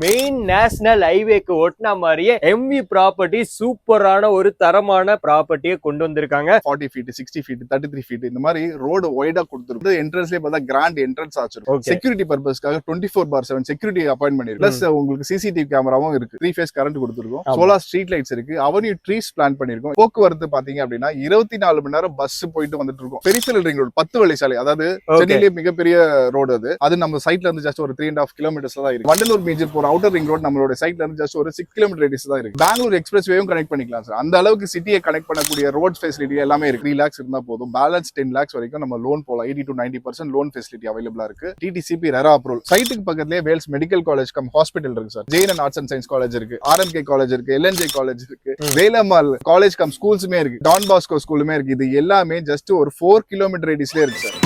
Main national ஹைவேக்கு ஒட்டின மாதிரியே MV property சூப்பரான ஒரு தரமான ப்ராப்பர்ட்டியை கொண்டு வந்திருக்காங்க. 40 ஃபீட் 60 ஃபீட் 33 ஃபீட் இந்த மாதிரி ரோடு வைடா கொடுத்துருக்கு. என்ட்ரன்ஸ்லயே பார்த்தா கிராண்ட் என்ட்ரன்ஸ் ஆச்சிருக்கும். செக்யூரிட்டி பர்பஸ்க்காக 24/7 செக்யூரிட்டி அப்பாயிண்ட் பண்ணிருக்கு. பிளஸ் உங்களுக்கு சிசிடிவி கேமராவும் இருக்கு. 3 ஃபேஸ் கரண்ட் கொடுத்துருக்கோம். சோலார் ஸ்ட்ரீட் லைட்ஸ் இருக்கு. அவென்யூ ட்ரீஸ் பிளான் பண்ணிருக்கோம். போக்குவரத்து பாத்தீங்க அப்படின்னா 24 மணி நேரம் பஸ் போயிட்டு வந்துட்டு இருக்கும். பெரிஃபெரல் ரிங் ரோடு 10 வழி சாலை, அதாவது சென்னையிலேயே மிகப்பெரிய ரோடு அது நம்ம சைட்ல இருந்து ஜஸ்ட் ஒரு 3.5 கிலோமீட்டர்ஸ்ல தான் இருக்கு. வண்டலூர் மேஜர் போற அவுட்டர் ரிங் ரோடு நம்மளோட சைட்ல இருந்து ஜஸ்ட் ஒரு 6 கிலோமீட்டர் ரேடியஸ் தான் இருக்கு. பெங்களூர் எக்ஸ்பிரஸ் வேவும் கனெக்ட் பண்ணிக்கலாம் சார். அந்த அளவுக்கு சிட்டியை கனெக்ட் பண்ணக்கூடிய ரோட் ஃபெசிலிட்டி எல்லாமே இருக்கு. 3 lakhs இருந்தா போதும். பேலன்ஸ் 10 lakhs வரைக்கும் நம்ம லோன் போலாம். 80 to 90% லோன் ஃபெசிலிட்டி அவைலபிளா இருக்கு. DTCP RERA approval. சைட்டுக்கு பக்கத்துலயே Vels medical college cum hospital இருக்கு sir. Jain arts and science college இருக்கு. ஆர்எம்கே காலேஜ் இருக்கு. எல்என்ஜே காலேஜ் இருக்கு. வேலம்மாள் காலேஜ் கம் ஸ்கூல்ஸுமே இருக்கு. டான் பாஸ்கோ ஸ்கூலுமே இருக்கு. இது எல்லாமே ஜஸ்ட் ஒரு 4 கிலோமீட்டர் ரேடியஸ்ல இருக்கு sir.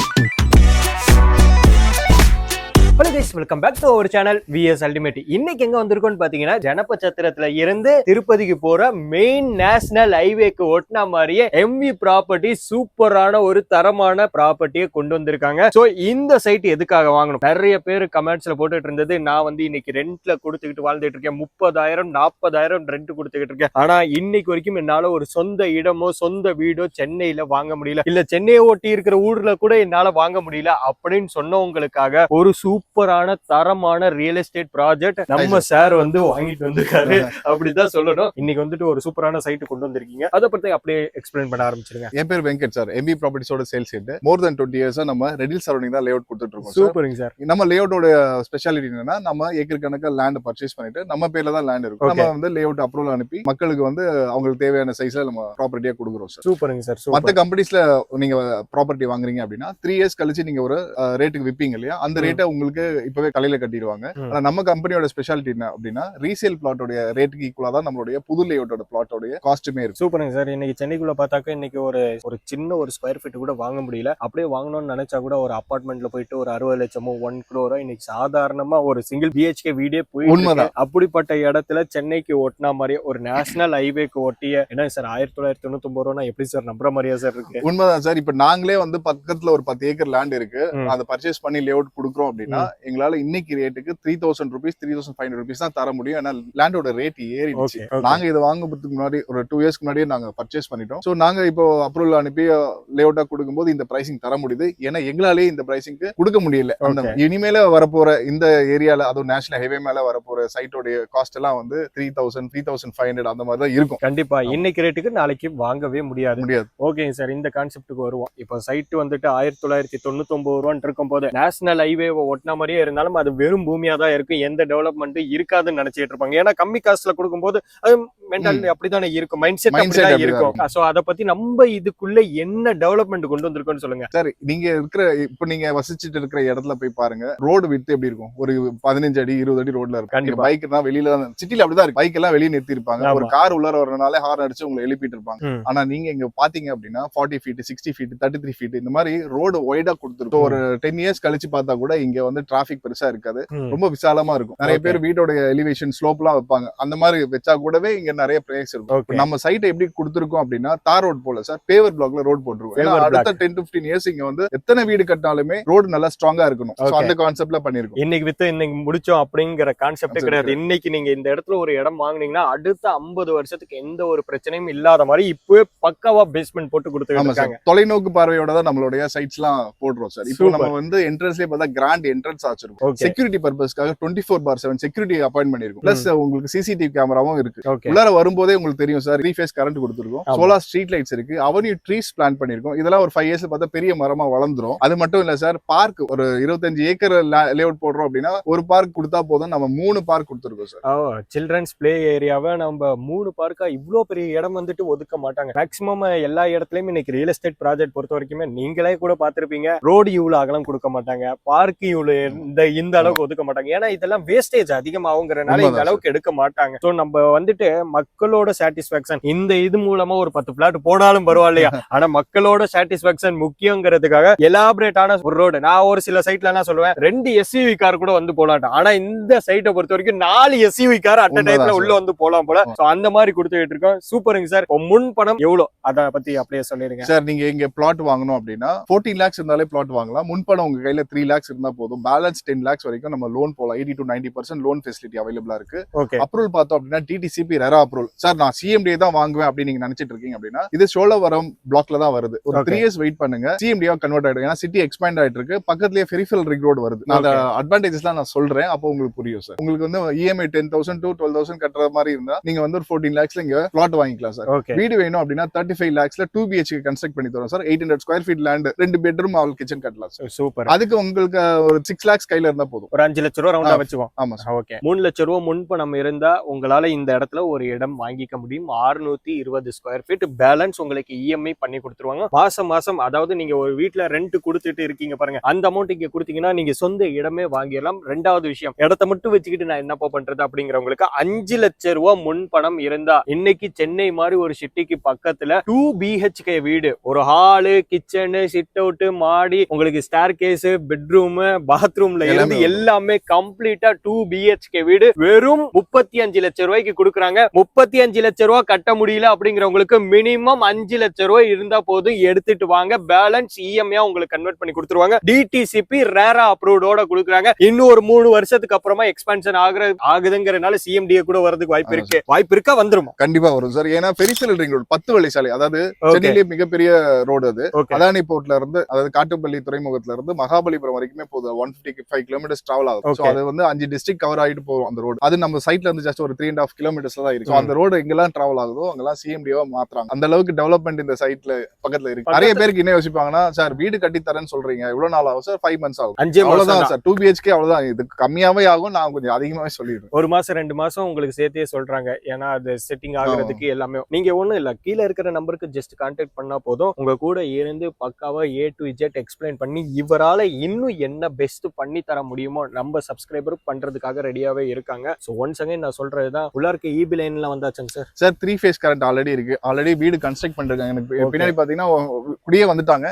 Hello guys, welcome back to our channel VS ultimate. இன்னைக்கு எங்க வந்திருக்கோம்னு பாத்தீங்கன்னா ஜனபச்சத்திரத்துல இருந்து திருப்பதிக்கு போற மெயின் நேஷனல் ஹைவேக்கு ஒட்டின மாதிரியே எம்வி ப்ராப்பர்ட்டி சூப்பரான ஒரு தரமான ப்ராப்பர்ட்டியை கொண்டு வந்திருக்காங்க. சோ இந்த சைட் எதுக்காக வாங்கணும்? நிறைய பேர் கமெண்ட்ஸ்ல போட்டுட்டு இருந்தது, நான் வந்து இன்னைக்கு ரெண்ட்ல கொடுத்துக்கிட்டு வாழ்ந்துட்டு இருக்கேன், 30,000 40,000 ரெண்ட் கொடுத்துக்கிட்டு இருக்கேன். ஆனா இன்னைக்கு வரைக்கும் என்னால ஒரு சொந்த இடமோ சொந்த வீடோ சென்னையில வாங்க முடியல, இல்ல சென்னையை ஒட்டி இருக்கிற ஊர்ல கூட என்னால வாங்க முடியல அப்படின்னு சொன்னவங்களுக்காக ஒரு சூப்பரான தரமான ரியல் எஸ்டேட் ப்ராஜெக்ட் நம்ம சார் வந்து வாங்கிட்டு வந்திருக்காரு. அப்படிதான் சொல்லணும். இன்னைக்கு வந்துட்டு ஒரு சூப்பரான சைட் கொண்டு வந்திருக்கீங்க. அதை பத்தி அப்படியே எக்ஸ்பிளைன் பண்ண ஆரம்பிச்சிருங்க. என் பேர் வெங்கட் சார். எம்பி ப்ராப்பர்ட்டிஸோட சேல்ஸ் ஹெட். மோர் தென் 20 இயர்ஸா நம்ம ரெடில் சரௌண்டிங் தான் லேஅவுட் கொடுத்துட்டு இருக்கோம். சூப்பருங்க சார். நம்ம லேஅவுட்டோட ஸ்பெஷாலிட்டி என்னன்னா, நம்ம ஏக்கர் கணக்கான லேண்ட் பர்ச்சேஸ் பண்ணிட்டு நம்ம பேர்ல தான் லேண்ட் இருக்கும். நம்ம வந்து லேஅவுட் அப்ரூவல் அனுப்பி மக்களுக்கு வந்து அவங்களுக்கு தேவையான சைஸ்ல நம்ம ப்ராப்பர்ட்டியா கொடுக்குறோம் சார். சூப்பருங்க சார். மற்ற கம்பெனிஸ்ல நீங்க ப்ராப்பர்ட்டி வாங்குறீங்க அப்படின்னா 3 இயர்ஸ் கழிச்சு நீங்க ஒரு ரேட்டுக்கு விப்பீங்க இல்லையா, அந்த ரேட்டை உங்களுக்கு இப்பவே கலையில கட்டிடுவாங்க. ஆனா நம்ம கம்பெனியோட ஸ்பெஷாலிட்டி என்ன அப்படின்னா, ரீசேல் பிளாட்டோட ரேட்டுக்கு ஈக்குவலா தான் நம்மளுடைய புது லேஅவுட்டோட பிளாட்டோட காஸ்ட்டுமே இருக்கு. சூப்பருங்க சார். இன்னைக்கு சென்னைக்குள்ள பார்த்தாக்க இன்னைக்கு ஒரு சின்ன ஒரு ஸ்கொயர் ஃபீட் கூட வாங்க முடியல. அப்படியே வாங்கணும்னு நினைச்சா கூட ஒரு அபார்ட்மெண்ட்ல போயிட்டு ஒரு 60 லட்சமோ 1 crore இன்னைக்கு சாதாரணமா ஒரு சிங்கிள் பிஹெச்கே வீடே போயிட்டு, அப்படிப்பட்ட இடத்துல சென்னைக்கு ஒட்டினா மாதிரி ஒரு நேஷனல் ஹைவேக்கு ஒட்டிய என்ன சார் 1999 ரூபா எப்படி சார் நம்புற மாதிரியா சார் இருக்கு? உண்மைதான் சார். இப்ப நாங்களே வந்து பக்கத்துல ஒரு 10 ஏக்கர் லேண்ட் இருக்கு, அதை பர்ச்சேஸ் பண்ணி லேஅவுட் கொடுக்குறோம் அப்படின்னா எங்களால இன்னைக்கு ரேட்டுக்கு 3,000 rupees 3,500 rupees தான் தர முடியும். ஏன்னா லேண்டோட ரேட் ஏறிடுச்சு. நாங்க இதை வாங்குறதுக்கு முன்னாடி ஒரு 2 இயர்ஸ்க்கு முன்னாடியே நாங்க பர்ச்சேஸ் பண்ணிட்டோம். சோ நாங்க இப்போ அப்ரூவல் அனுப்பி லேஅவுட்டா கொடுக்கும்போது இந்த பிரைசிங் தர முடியுது. ஏன்னா எங்களாலே இந்த பிரைசிங்க்கு கொடுக்க முடியல. இனிமேல வரப்போற இந்த ஏரியால, அதுவும் நேஷனல் ஹைவே மேல வரப்போற சைட்டோட காஸ்ட் எல்லாம் வந்து 3,000 3,500 அந்த மாதிரி தான் இருக்கும். கண்டிப்பா இன்னைக்கு ரேட்டுக்கு நாளைக்கு வாங்கவே முடியாது. ஓகேங்க சார், இந்த கான்செப்டுக்கு வருவோம். இப்போ சைட் வந்துட்டு 1999 ரூபான்னு இருக்கும் போது நேஷனல் ஹைவே ஒட்டின மாதிரியே இருந்தாலும் அது வெறும் பூமியா தான் இருக்கும். எந்த டெவலப்மெண்ட் இருக்காதுன்னு நினைச்சிட்டு இருப்பாங்க. ஏன்னா கம்மி காஸ்ட்ல கொடுக்கும்போது அது மென்டாலிட்டி அப்படித்தானே இருக்கும், மைண்ட் செட் அப்படிதான் இருக்கும். சோ அத பத்தி நம்ம இதுக்குள்ள என்ன டெவலப்மெண்ட் கொண்டு வந்திருக்கோம்னு சொல்லுங்க சார். நீங்க இருக்கிற இப்ப நீங்க வசிச்சுட்டு இருக்கிற இடத்துல போய் பாருங்க, ரோடு வித்து எப்படி இருக்கும்? ஒரு 15 அடி 20 அடி ரோட்ல இருக்கும். பைக் தான் வெளியில, சிட்டில அப்படிதான் இருக்கு. பைக் எல்லாம் வெளியே நிறுத்தி இருப்பாங்க. ஒரு கார் உள்ளார வரனாலே ஹார்ன் அடிச்சு உங்களை எழுப்பிட்டு இருப்பாங்க. ஆனா நீங்க இங்க பாத்தீங்க அப்படின்னா 40 ஃபீட் 60 ஃபீட் 33 ஃபீட் இந்த மாதிரி ரோடு வைடா கொடுத்துருக்கோம். ஒரு 10 இயர்ஸ் கழிச்சு பார்த்தா கூட இங்க வந்து டிராபிக் பெருசா இருக்காது, ரொம்ப விசாலமா இருக்கும். நிறைய பேர் வீட்டோட எலிவேஷன் ஸ்லோப் எல்லாம் வைப்பாங்க. அந்த மாதிரி வச்சா கூடவே இங்க நிறைய பிளேஸ் இருக்கும். நம்ம சைட்டை எப்படி கொடுத்துருக்கோம் அப்படின்னா, தார் ரோட் போல சார், பேவர் பிளாக்ல ரோட் போட்டுருக்கோம். அடுத்த 10-15 இயர்ஸ் இங்க வந்து எத்தனை வீடு கட்டினாலுமே ரோடு நல்லா ஸ்ட்ராங்கா இருக்கணும். அந்த கான்செப்ட்ல பண்ணிருக்கோம். இன்னைக்கு வித்து இன்னைக்கு முடிச்சோம் அப்படிங்கிற கான்செப்டே கிடையாது. இன்னைக்கு நீங்க இந்த இடத்துல ஒரு இடம் வாங்குனீங்கன்னா அடுத்த 50 வருஷத்துக்கு எந்த ஒரு பிரச்சனையும் இல்லாத மாதிரி இப்போ பக்காவா பேஸ்மெண்ட் போட்டு கொடுத்துருக்காங்க. தொலைநோக்கு பார்வையோட தான் நம்மளுடைய சைட்ஸ் எல்லாம் போடுறோம் சார். இப்போ நம்ம வந்து என்ட்ரன்ஸ்லயே பார்த்தா கிராண்ட் என்ட்ரன்ஸ் ஆச்சிருக்கும். செக்யூரிட்டி பர்பஸ்க்காக 24/7 செக்யூரிட்டி அப்பாயிண்ட் பண்ணிருக்கோம். பிளஸ் உங்களுக்கு சிசிடிவி கேமராவும் இருக்கு. உள்ளார வரும்போதே உங்களுக்கு தெரியும் சார், 3 ஃபேஸ் கரண்ட் கொடுத்துருக்கோம். சோலார் ஸ்ட்ரீட் லைட்ஸ் இருக்கு. அவென்யூ ட்ரீஸ் பிளான் பண்ணிருக்கோம். இதெல்லாம் ஒரு 5 இயர்ஸ் பார்த்தா பெரிய மரமா வளர்ந்துரும். அது மட்டும் இல்ல சார், பார்க் ஒரு 25 ஏக்கர் லேஅவுட் போடுறோம் அப்படின்னா ஒரு பார்க் கொடுத்தா போதும். நம்ம 3 பார்க் கொடுத்துருக்கோம் சார். சில்ட்ரன்ஸ் பிளே ஏரியாவை நம்ம 3 பார்க்கா இவ்வளவு பெரிய இடம் வந்துட்டு ஒதுக்க மாட்டாங்க. மேக்சிமம் எல்லா இடத்துலயும் இன்னைக்கு ரியல் எஸ்டேட் ப்ராஜெக்ட் பொறுத்த வரைக்குமே நீங்களே கூட பாத்திருப்பீங்க, ரோடு இவ்வளவு அகலம் கொடுக்க மாட்டாங்க, பார்க் இவ்வளவு இந்த அளவுக்கு ஒதுக்க மாட்டாங்க. ஏன்னா இதெல்லாம் வேஸ்டேஜ் அதிகமாகுங்கிறனால இந்த அளவுக்கு எடுக்க மாட்டாங்க. சோ நம்ம வந்துட்டு மக்களோட சாட்டிஸ்பாக்சன் இந்த இது மூலமா ஒரு 10 பிளாட் போனாலும் பரவாயில்லையா, ஆனா மக்களோட சாட்டிஸ்பாக்சன் முக்கியங்கிறதுக்காக எலாபரேட்டான ஒரு ரோடு. நான் ஒரு சில சைட்ல என்ன சொல்லுவேன், 2 எஸ்யூவி கார் கூட வந்து போலாட்டும், ஆனா இந்த சைட்டை பொறுத்த வரைக்கும் 4 எஸ்யூவி கார் அட் டைம்ல உள்ள வந்து போலாம் போல. சோ அந்த மாதிரி கொடுத்துட்டு இருக்கோம். சூப்பருங்க சார். முன் பணம் எவ்வளவு அத பத்தி அப்படியே சொல்லிடுங்க சார். நீங்க இங்க பிளாட் வாங்கணும் அப்படின்னா 14 lakhs இருந்தாலே பிளாட் வாங்கலாம். முன்பணம் உங்க கையில 3 lakhs இருந்தா போதும். பேலன்ஸ் 10 lakhs வரைக்கும் நம்ம லோன் போலாம். 80 to 90% லோன் ஃபெசிலிட்டி அவைலபிளா இருக்கு. அப்ரூவல் பார்த்தோம் அப்படின்னா டிடிசிபி ரெரா அப்ரூவல். சார் நான் சிஎம்டிஏ தான் வாங்குவேன் அப்படின்னு நீங்க நினைச்சிட்டு இருக்கீங்க அப்படின்னா இது சோழவரம் பிளாக்ல தான் வருது. ஒரு 3 years வெயிட் பண்ணுங்க, சிஎம்டியா கன்வெர்ட் ஆயிடும். ஏன்னா சிட்டி எக்ஸ்பேண்ட் ஆயிட்டு இருக்கு. பக்கத்துலயே பெரிஃபெரல் ரிங் ரோடு வருது. நான் அந்த அட்வான்டேஜஸ்லாம் நான் சொல்றேன், அப்போ உங்களுக்கு புரியும் சார். உங்களுக்கு வந்து இஎம்ஐ 10,000 to 12,000 கட்டுற மாதிரி இருந்தா நீங்க வந்து ஒரு 14 lakhsல இங்க பிளாட் வாங்கிக்கலாம் சார். வீடு வேணும் அப்படின்னா 35 lakhsல 2 BHK கன்ஸ்ட்ரக்ட் பண்ணி தரோம் sir. 800 square feet land, 2 bedroom all kitchen கட்டலாம் சார். சூப்பர். அதுக்கு உங்களுக்கு ஒரு 6 lakhs கையில இருந்தா போதும். ஒரு 5 லட்சம் ரூபாய் ரவுண்டா வச்சுக்கோம். ஆமா சார். ஓகே. 3 லட்சம் ரூபாய் முன்பணம் இருந்தா உங்களால இந்த இடத்துல ஒரு இடம் வாங்கிக்க முடியும். 620 ஸ்கொயர் ஃபீட். பேலன்ஸ் உங்களுக்கு இஎம்ஐ பண்ணி கொடுத்துருவாங்க. மாசம் மாசம், அதாவது நீங்க ஒரு வீட்டுல ரெண்ட் கொடுத்துட்டு இருக்கீங்க பாருங்க, அந்த அமௌண்ட் இங்க கொடுத்தீங்கன்னா நீங்க சொந்த இடமே வாங்கிடலாம். ரெண்டாவது விஷயம், இடத்தை மட்டும் வச்சுக்கிட்டு நான் என்னப்பா பண்றது அப்படிங்கிறவங்களுக்கு 5 லட்சம் ரூபாய் முன்பணம் இருந்தா இன்னைக்கு சென்னை மாதிரி ஒரு சிட்டிக்கு பக்கத்துல 2 BHK வீடு, ஒரு ஹாலு, கிச்சனு, சிட் அவுட், மாடி, உங்களுக்கு ஸ்டேர் கேஸ், பெட்ரூம், பாத்ரூம்ல இருந்து எல்லாமே கம்ப்ளீட்டா 2 BHK வீடு வெறும் 35 லட்சம் ரூபாய்க்கு கொடுக்குறாங்க. 35 லட்சம் ரூபாய் கட்ட முடியல அப்படிங்கிறவங்களுக்கு மினிமம் 5 லட்சம் ரூபாய் இருந்தா போதும், எடுத்துட்டு வாங்க. பேலன்ஸ் இஎம்ஐ உங்களுக்கு கன்வெர்ட் பண்ணி கொடுத்துருவாங்க. டிடிசிபி ரேரா அப்ரூவ்டோட கொடுக்குறாங்க. இன்னும் ஒரு 3 வருஷத்துக்கு அப்புறமா எக்ஸ்பான்ஷன் ஆகுதுங்கிறனால சிஎம்டிஏ கூட வரதுக்கு வாய்ப்பு இருக்கு. வாய்ப்பு இருக்கா? வந்துரும், கண்டிப்பா வரும் சார். ஏன்னா பெரிஃபெரல் ரிங் ரோடு 10 வழி சாலை, அதாவது சென்னையிலேயே மிகப்பெரிய ரோடு அது. அதானி போர்ட்ல இருந்து, அதாவது காட்டுப்பள்ளி துறைமுகத்துல இருந்து மகாபலிபுரம் வரைக்குமே போகுது. 155 கிலோமீட்டர்ஸ் டிராவல் ஆகும். சோ அது வந்து 5 டிஸ்ட்ரிக்ட் கவர் ஆயிட்டு போகும் அந்த ரோடு. அது நம்ம சைட்ல இருந்து ஜஸ்ட் ஒரு 3.5 கிலோமீட்டர்ஸ்ல தான் இருக்கு. அந்த ரோடு எங்கெல்லாம் டிராவல் ஆகுதோ அங்கெல்லாம் சிஎம்டிஏவா மாத்துறாங்க. அந்த அளவுக்கு டெவலப்மெண்ட் இந்த சைட்ல பக்கத்துல இருக்கு. நிறைய பேருக்கு என்ன யோசிப்பாங்கன்னா, சார் வீடு கட்டி தரேன்னு சொல்றீங்க, எவ்வளவு நாள் ஆகும் சார்? 5 months ஆகும். அவ்வளவுதான் சார். 2 BHK அவ்வளவுதான். இது கம்மியாவே ஆகும். நான் கொஞ்சம் அதிகமாவே சொல்லிடுறேன். 1 மாசம் 2 மாசம் உங்களுக்கு சேர்த்தே சொல்றாங்க. ஏன்னா அது செட்டிங் ஆகுறதுக்கு எல்லாமே நீங்க ஒண்ணும் இல்ல, கீழே இருக்கிற நம்பருக்கு ஜஸ்ட் கான்டாக்ட் பண்ணா போதும். உங்க கூட இருந்து பக்காவா A to Z எக்ஸ்பிளைன் பண்ணி இவரால இன்னும் என்ன பெஸ்ட் பண்ணி தர முடியுமோ நம்ம சப்ஸ்கிரைபர் பண்றதுக்காக ரெடியாவே இருக்காங்க. சோ ஒன்ஸ் அகைன் நான் சொல்றதுதான், உள்ளார்க்கு EB லைன்ல வந்தாச்சுங்க sir. Sir 3 phase current already இருக்கு. ஆல்ரெடி வீடு கன்ஸ்ட்ரக்ட் பண்றாங்க. எனக்கு பின்னாடி பாத்தீங்கன்னா குடியே வந்துட்டாங்க.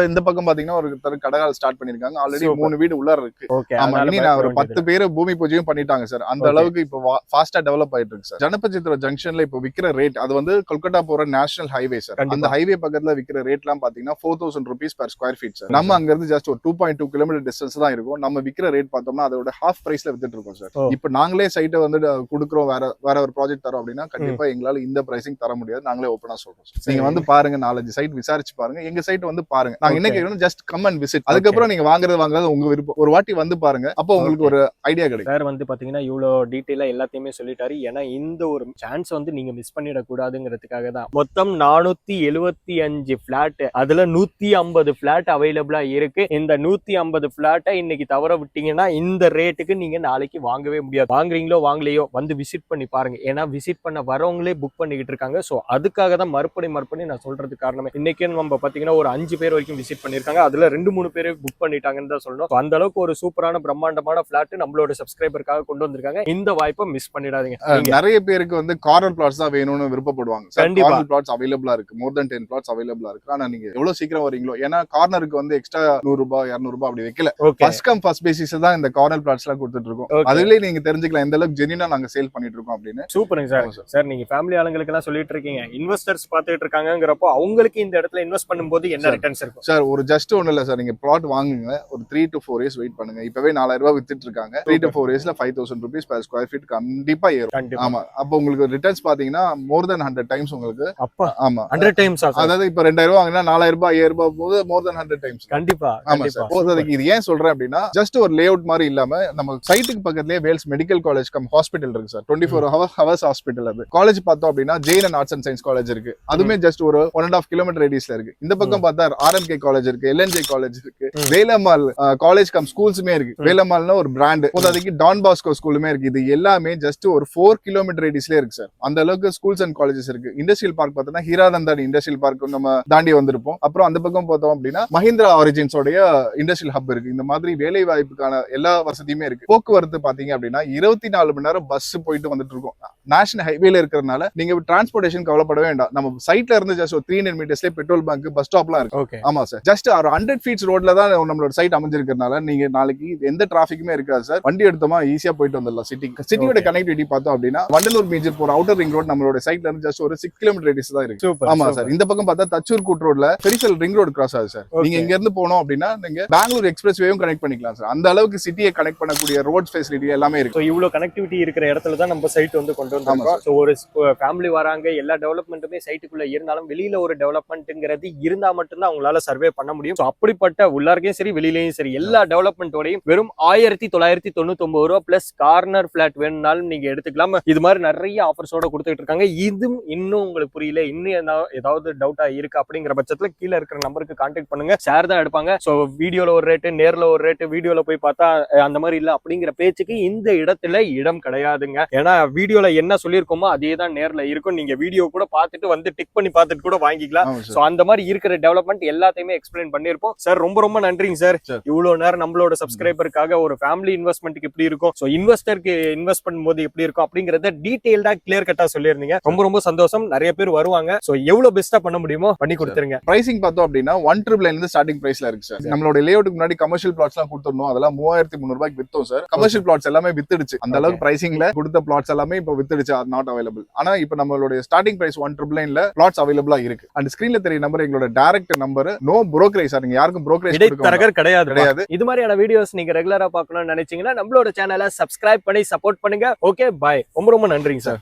இந்த பக்கம் பாத்தீங்கன்னா ஒரு கடகால் ஸ்டார்ட் பண்ணிருக்காங்க. ஆல்ரெடி 3 வீடு உள்ளார இருக்கு. ஆமா, இனி நான் ஒரு 10 பேர் பூமி பூஜையும் பண்ணிட்டாங்க சார். அந்த அளவுக்கு இப்போ ஃபாஸ்டா டெவலப் ஆயிட்டு இருக்கு சார். ஜனபச்சித்ரா ஜங்ஷன்ல இப்போ விக்கிற ரேட், அது வந்து கொல்கட்டா போற நேஷனல் ஹைவே சார். அந்த ஹைவே பக்கத்துல விக்கிற ரேட்லாம் பாத்தீங்கன்னா 4,000 rupees per square feet sir. நம்ம அங்க இருந்து ஜஸ்ட் ஒரு 2.2 கிலோமீட்டர் டிஸ்டன்ஸ் தான் இருக்கும். நம்ம விக்கிற ரேட் பார்த்தோம்னா அதோட ஹாஃப் பிரைஸ்ல வித்துட்டு இருக்கோம் சார். இப்போ நாங்களே சைட்டை வந்து கொடுக்குறோம், வேற ஒரு ப்ராஜெக்ட் தரோம் அப்படின்னா கண்டிப்பா எங்களால இந்த பிரைசிங் தர முடியாது. நாங்களே ஓப்பனா சொல்றோம். நீங்க வந்து பாருங்க, 4-5 சைட் விசாரிச்சு பாருங்க. எங்க சைட் வந்து பாருங்க. நாங்க என்ன கேக்குறோம், ஜஸ்ட் கம் அண்ட் விசிட். அதுக்கப்புறம் நீங்க வாங்குறது உங்க விருப்பம். ஒரு வாட்டி வந்து பாருங்க, அப்போ உங்களுக்கு ஒரு ஐடியா கிடைக்கும். சார் வந்து பாத்தீங்கன்னா இவ்வளவு டீடைலா எல்லாத்தையுமே சொல்லிட்டாரு. ஏன்னா இந்த ஒரு சான்ஸ் வந்து நீங்க மிஸ் பண்ணிட கூடாதுங்கிறதுக்காக தான். மொத்தம் 475 பிளாட், அதுல 150 பிளாட் அவைலபிளா இருக்கு. இந்த 150 பிளாட்டை இன்னைக்கு தவற விட்டீங்கன்னா இந்த ரேட்டுக்கு நீங்க நாளைக்கு வாங்கவே முடியாது. வாங்குறீங்களோ வாங்கலையோ வந்து விசிட் பண்ணி பாருங்க. ஏன்னா விசிட் பண்ண வரவங்களே புக் பண்ணிக்கிட்டு இருக்காங்க. சோ அதுக்காக தான் மறுபடி நான் சொல்றது காரணமே. இன்னைக்கு நம்ம பாத்தீங்கன்னா ஒரு 5 பேர் வரைக்கும் விசிட் பண்ணிருக்காங்க. அதுல 2-3 பேர் புக் பண்ணிட்டாங்கன்னு தான் சொல்லணும். அந்த அளவுக்கு ஒரு சூப்பரான பிரம்மாண்டமான பிளாட் நம்மளோட சப்ஸ்கிரைபருக்காக கொண்டு வந்திருக்காங்க. இந்த வாய்ப்பை மிஸ் பண்ணிடாதீங்க. நிறைய பேருக்கு வந்து கார்னர் பிளாட்ஸ் தான் வேணும்னு விருப்பப்படுவாங்க. கார்னர் பிளாட்ஸ் அவைலபிளா இருக்கு. மோர் தென் 10 பிளாட்ஸ் அவைலபிளா இருக்கு. ஆனா நீங்க எவ்வளவு சீக்கிரம் வரீங்களோ, ஏன்னா கார்னருக்கு வந்து எக்ஸ்ட்ரா 100 ரூபாய் 200 ரூபாய் அப்படி வைக்கல. ஃபர்ஸ்ட் கம் ஃபர்ஸ்ட் பேசிஸ்ல தான் இந்த கார்னர் பிளாட்ஸ் எல்லாம் கொடுத்துட்டு இருக்கோம். அதுலயே நீங்க தெரிஞ்சுக்கலாம் எந்த அளவுக்கு ஜெனியூனா நாங்க சேல் பண்ணிட்டு இருக்கோம் அப்படின்னு. சூப்பருங்க சார். சார் நீங்க ஃபேமிலி ஆளுங்களுக்கு எல்லாம் சொல்லிட்டு இருக்கீங்க, இன்வெஸ்டர்ஸ் பாத்துட்டு இருக்காங்கங்கறப்போ அவங்களுக்கு இந்த இடத்துல இன்வெஸ்ட் பண்ணும்போது என்ன ரிட்டர்ன்ஸ் இருக்கும் சார்? ஒரு ஜஸ்ட் ஒண்ணு இல்ல சார், நீங்க பிளாட் வாங்குங்க, ஒரு 3 to 4 years வெயிட் பண்ணுங்க. இப்பவே 4000 ரூபாய் வித்துட்டு இருக்காங்க. 3 to 4 yearsல 5,000 rupees per square feet கண்டிப்பா ஏறும். ஆமா, அப்ப உங்களுக்கு ரிட்டர்ன்ஸ் பாத்தீங்கன்னா மோர் தென் 100 times உங்களுக்கு. அப்பா, ஆமா 100 times. அதாவது இப்ப 2000 ரூபாய் வாங்கினா 4000 ரூபாய் 5000 ரூபாய் போது மோர் தென் 100 times. கண்டிப்பா. ஆமா சார். போறதுக்கு இது ஏன் சொல்றேன் அப்படின்னா, ஜஸ்ட் ஒரு லே அவுட் மாதிரி இல்லாம நம்ம சைட்டுக்கு பக்கத்துலயே Vels medical college cum hospital இருக்கு சார். 24 hours hospital. அது காலேஜ் பார்த்தோம் அப்படின்னா Jain and arts and science college இருக்கு. அதுமே ஜஸ்ட் ஒரு 1.5 கிலோமீட்டர் ரேடியஸ்ல இருக்கு. இந்த பக்கம் பார்த்தா RMK காலேஜ் இருக்கு, LNJ காலேஜ் இருக்கு, வேலம்மாள் காலேஜ் கம் ஸ்கூல்ஸுமே இருக்கு. வேலம்மாள்னா ஒரு பிராண்ட். அதுக்கு டான் பாஸ்கோ ஸ்கூலுமே இருக்கு. இது எல்லாமே ஜஸ்ட் ஒரு 4 கிலோமீட்டர் ரேடியஸ்ல இருக்கு சார். அந்த அளவுக்கு ஸ்கூல்ஸ் அண்ட் காலேஜஸ் இருக்கு. இண்டஸ்ட்ரியல் பார்க் பார்த்தோம்னா ஹீரானந்தன் இண்டஸ்ட்ரியல் பார்க் நம்ம தாண்டி வந்திருப்போம். அப்புறம் அந்த பக்கம் பார்த்தோம் அப்படின்னா மஹிந்திரா ஆரிஜின்ஸ் உடைய இண்டஸ்ட்ரியல் ஹப் இருக்கு. இந்த மாதிரி வேலை வாய்ப்புக்கான எல்லா வசதியுமே இருக்கு. போக்குவரத்து பாத்தீங்க அப்படின்னா 24 மணி நேரம் பஸ் போயிட்டு வந்துட்டு இருக்கும். நேஷனல் ஹைவேல இருக்கிறதுனால நீங்க டிரான்ஸ்போர்டேஷன் கவலைப்பட வேண்டாம். நம்ம சைட்ல இருந்து ஜஸ்ட் ஒரு 300 மீட்டர்ஸ்லேயே பெட்ரோல் பங்க், பஸ் ஸ்டாப்லாம் இருக்கு. ஓகே. ஆமா சார், ஜஸ்ட் ஒரு 100 ஃபீட்ஸ் ரோட்ல தான் நம்மளோட சைட் அமைஞ்சிருக்கிறதுனால நீங்க நாளைக்கு எந்த டிராபிக்குமே இருக்காது சார். வண்டி எடுத்தோமா ஈஸியா போயிட்டு வந்துடலாம். சிட்டியோட கனெக்டிவிட்டி பார்த்தோம் அப்படின்னா வண்டலூர் மேஜர் போற அவுட்டர் ரிங் ரோட் நம்மளோட சைட்ல இருந்து ஜஸ்ட் ஒரு 6 கிலோமீட்டர் ரேடியஸ் தான் இருக்கு. ஆமா சார். இந்த பக்கம் பார்த்தா தச்சூர் கூட் ரோட்ல பெரிசல் ரிங் ரோடு கிராஸ் ஆகுது சார். நீங்க இங்க இருந்து போனோம் அப்படின்னா நீங்க பெங்களூர் எக்ஸ்பிரஸ் வேவும் கனெக்ட் பண்ணிக்கலாம் சார். அந்த அளவுக்கு சிட்டியை கனெக்ட் பண்ணக்கூடிய ரோட் ஃபெசிலிட்டி எல்லாமே இருக்கு. இவ்வளவு கனெக்டிவிட்டி இருக்கிற இடத்துல தான் நம்ம சைட் வந்து கொண்டு வந்திருக்கோம். சோ ஒரு ஃபேமிலி வராங்க, எல்லா டெவலப்மெண்ட்டுமே சைட்டுக்குள்ள இருந்தாலும் வெளியில ஒரு டெவலப்மெண்ட்ங்கிறது இருந்தா மட்டும்தான் அவங்களால சர்வே பண்ண முடியும். அப்படிப்பட்ட உள்ளார்க்கையும் சரி வெளியிலயும் சரி எல்லா டெவலப்மெண்ட்டோடையும் வெறும் 1999 ரூபா பிளஸ் கார்னர் பிளாட் வேணும்னாலும் நீங்க எடுத்துக்கலாம். இது மாதிரி நிறைய ஆஃபர்ஸோட கொடுத்துட்டு இருக்காங்க. இதுவும் இன்னும் உங்களுக்கு புரியல, இன்னும் ஏதாவது டவுட்டா இருக்கு அப்படிங்கிற பட்சத்துல கீழே இருக்கிற நம்பருக்கு கான்டாக்ட் பண்ணுங்க. ஷேர் தான் எடுப்பாங்க. சோ வீடியோல ஒரு ரேட்டு, நேர்ல ஒரு ரேட்டு, வீடியோல போய் பார்த்தா அந்த மாதிரி இல்ல அப்படிங்கிற பேச்சுக்கு இந்த இடத்துல இடம் கிடையாதுங்க. ஏன்னா வீடியோல என்ன சொல்லியிருக்கோமோ அதே தான் நேர்ல இருக்கும். நீங்க வீடியோ கூட பார்த்துட்டு வந்து டிக் பண்ணி பார்த்துட்டு கூட வாங்கிக்கலாம். சோ அந்த மாதிரி இருக்கிற டெவலப்மெண்ட் எல்லாத்தையுமே எக்ஸ்பிளைன் பண்ணிருப்போம் சார். ரொம்ப ரொம்ப நன்றிங்க சார். இவ்வளவு நேரம் நம்மளோட சப்ஸ்கிரைபருக்காக ஒரு ஃபேமிலி இன்வெஸ்ட்மெண்ட்டுக்கு எப்படி இருக்கும், சோ இன்வெஸ்டருக்கு இன்வெஸ்ட் பண்ணும்போது எப்படி இருக்கும் அப்படிங்கறத டீடைல்டா கிளியர் கட்டா சொல்லிருந்தீங்க. ரொம்ப ரொம்ப சந்தோஷம். நிறைய பேர் வருவாங்க. சோ எவ்வளவு பெஸ்டா பண்ண முடியுமோ பண்ணி கொடுத்துருங்க. பிரைசிங் பார்த்தோம் அப்படின்னா 1,999 இருந்து ஸ்டார்டிங் பிரைஸ்ல இருக்கு சார். நம்மளோட லேஅவுட்டுக்கு முன்னாடி கமர்ஷியல் பிளாட்ஸ் எல்லாம் கொடுத்துருந்தோம். அதெல்லாம் 3,300 ரூபாய்க்கு வித்தோம் சார். கமர்ஷியல் பிளாட்ஸ் எல்லாமே வித்துடுச்சு. அந்த அளவுக்கு பிரைசிங்ல கொடுத்த பிளாட்ஸ் எல்லாமே இப்போ வித்துடுச்சு. R not available. ஆனா இப்போ நம்மளோட ஸ்டார்டிங் பிரைஸ் 1,999ல பிளாட்ஸ் அவைலபிளா இருக்கு. அண்ட் ஸ்கிரீன்ல தெரிய நம்பர் எங்களோட direct number. No brokerage sir. நீங்க யாருக்கும் புரோக்கரேஜ் கிடையாது. இது மாதிரியான வீடியோஸ் நீங்க ரெகுலரா பார்க்கணும்னு நினைச்சீங்கன்னா நம்மளோட சேனலை சப்ஸ்கிரைப் பண்ணி சப்போர்ட் பண்ணுங்க. ஓகே, பாய். ரொம்ப ரொம்ப நன்றிங்க சார்.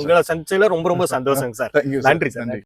உங்களை சந்திச்சதுல ரொம்ப ரொம்ப சந்தோஷம் சார். நன்றி சார்.